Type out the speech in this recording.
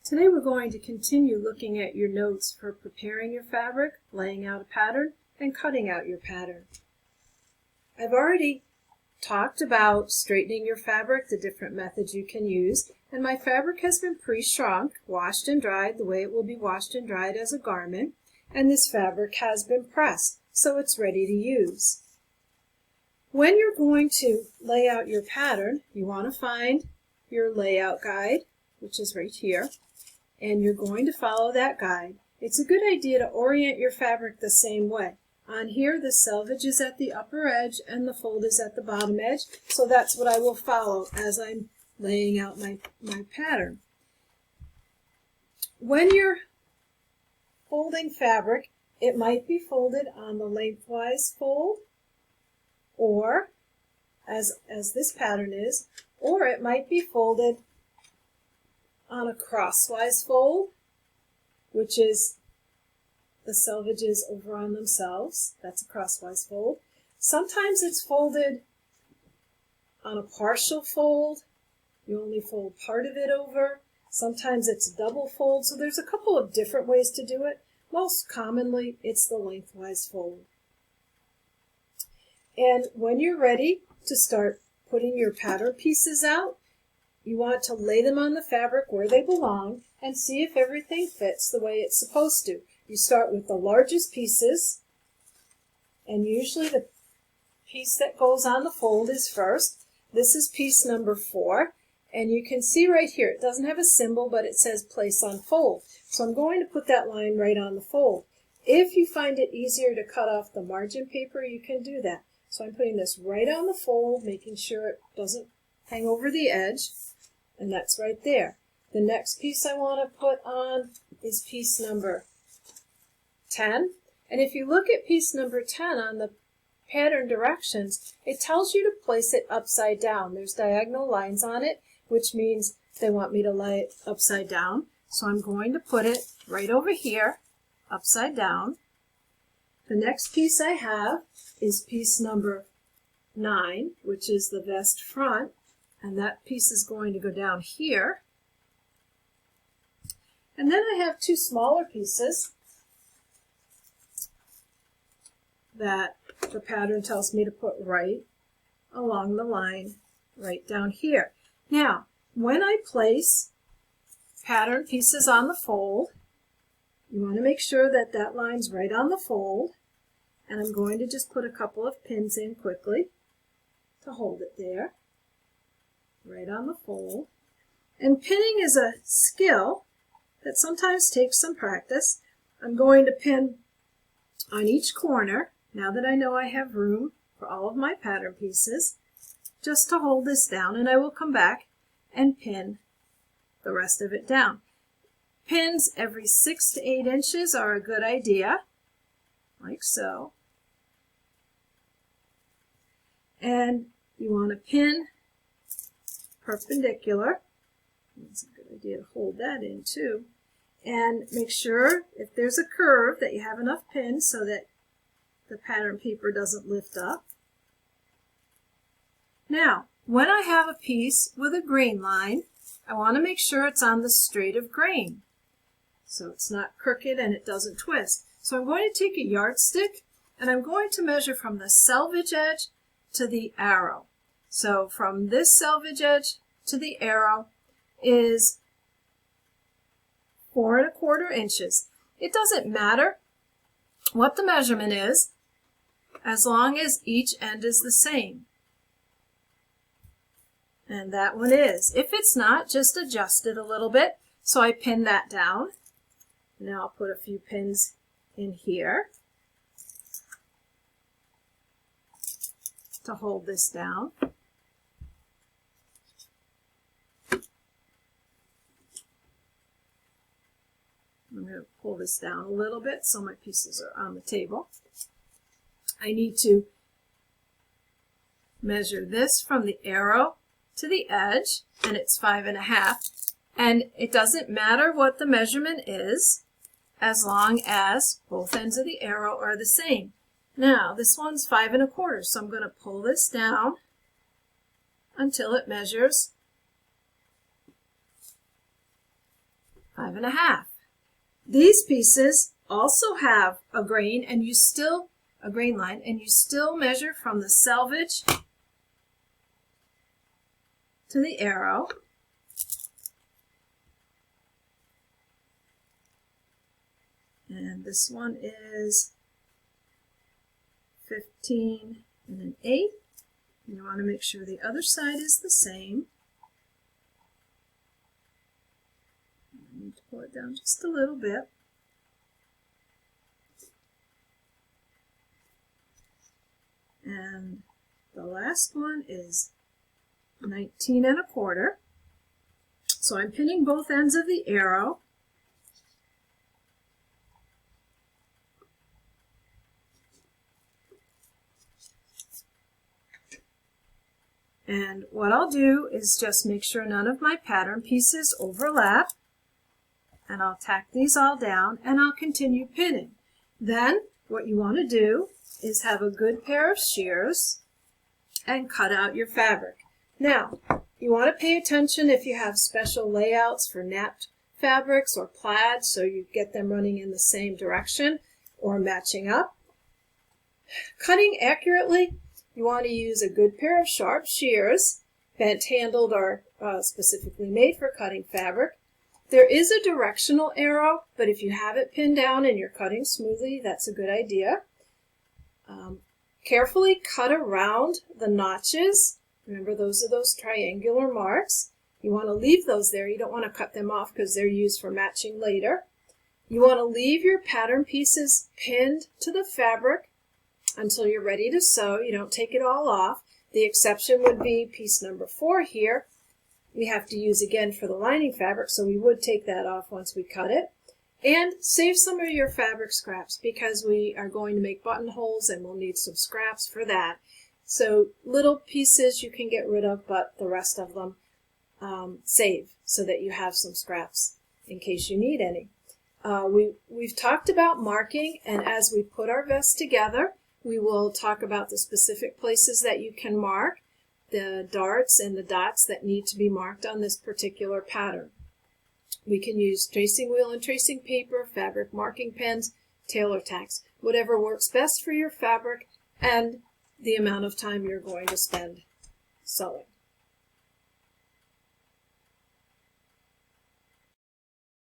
Today we're going to continue looking at your notes for preparing your fabric, laying out a pattern, and cutting out your pattern. I've already talked about straightening your fabric, the different methods you can use, and my fabric has been pre-shrunk, washed and dried the way it will be washed and dried as a garment, and this fabric has been pressed, so it's ready to use. When you're going to lay out your pattern, you want to find your layout guide, which is right here, and you're going to follow that guide. It's a good idea to orient your fabric the same way. On here, the selvage is at the upper edge and the fold is at the bottom edge, so that's what I will follow as I'm laying out my pattern. When you're folding fabric, it might be folded on the lengthwise fold, or as this pattern is, or it might be folded on a crosswise fold, which is the selvages over on themselves. That's a crosswise fold. Sometimes it's folded on a partial fold. You only fold part of it over. Sometimes it's a double fold. So there's a couple of different ways to do it. Most commonly, it's the lengthwise fold. And when you're ready to start putting your pattern pieces out, you want to lay them on the fabric where they belong and see if everything fits the way it's supposed to. You start with the largest pieces, and usually the piece that goes on the fold is first. This is piece number 4, and you can see right here, it doesn't have a symbol, but it says place on fold. So I'm going to put that line right on the fold. If you find it easier to cut off the margin paper, you can do that. So I'm putting this right on the fold, making sure it doesn't hang over the edge, and that's right there. The next piece I want to put on is piece number 10. And if you look at piece number 10 on the pattern directions, it tells you to place it upside down. There's diagonal lines on it, which means they want me to lay it upside down. So I'm going to put it right over here, upside down. The next piece I have is piece number 9, which is the vest front, and that piece is going to go down here. And then I have 2 smaller pieces that the pattern tells me to put right along the line right down here. Now, when I place pattern pieces on the fold, you want to make sure that that line's right on the fold, and I'm going to just put a couple of pins in quickly to hold it there, right on the fold. And pinning is a skill that sometimes takes some practice. I'm going to pin on each corner, now that I know I have room for all of my pattern pieces, just to hold this down, and I will come back and pin the rest of it down. Pins every 6 to 8 inches are a good idea, like so. And you want to pin perpendicular. It's a good idea to hold that in too. And make sure if there's a curve that you have enough pins so that the pattern paper doesn't lift up. Now, when I have a piece with a grain line, I want to make sure it's on the straight of grain, so it's not crooked and it doesn't twist. So I'm going to take a yardstick and I'm going to measure from the selvage edge to the arrow. So from this selvage edge to the arrow is 4 1/4 inches. It doesn't matter what the measurement is, as long as each end is the same. And that one is. If it's not, just adjust it a little bit. So I pin that down. Now I'll put a few pins in here to hold this down. I'm going to pull this down a little bit so my pieces are on the table. I need to measure this from the arrow to the edge, and it's 5 1/2. And it doesn't matter what the measurement is, as long as both ends of the arrow are the same. Now, this one's 5 1/4, so I'm going to pull this down until it measures 5 5.5. These pieces also have a grain line, and you still measure from the selvage to the arrow. And this one is 15 1/8. And you want to make sure the other side is the same. I need to pull it down just a little bit. And the last one is 19 1/4. So I'm pinning both ends of the arrow. And what I'll do is just make sure none of my pattern pieces overlap. And I'll tack these all down and I'll continue pinning. Then what you want to do is have a good pair of shears and cut out your fabric. Now, you want to pay attention if you have special layouts for napped fabrics or plaid, so you get them running in the same direction or matching up. Cutting accurately, you want to use a good pair of sharp shears, bent-handled or specifically made for cutting fabric. There is a directional arrow, but if you have it pinned down and you're cutting smoothly, that's a good idea. Carefully cut around the notches. Remember, those are those triangular marks. You want to leave those there. You don't want to cut them off because they're used for matching later. You want to leave your pattern pieces pinned to the fabric until you're ready to sew. You don't take it all off. The exception would be piece number 4 here. We have to use again for the lining fabric, so we would take that off once we cut it. And save some of your fabric scraps because we are going to make buttonholes and we'll need some scraps for that. So little pieces you can get rid of, but the rest of them save so that you have some scraps in case you need any. We've talked about marking, and as we put our vest together, we will talk about the specific places that you can mark, the darts and the dots that need to be marked on this particular pattern. We can use tracing wheel and tracing paper, fabric marking pens, tailor tacks, whatever works best for your fabric and the amount of time you're going to spend sewing.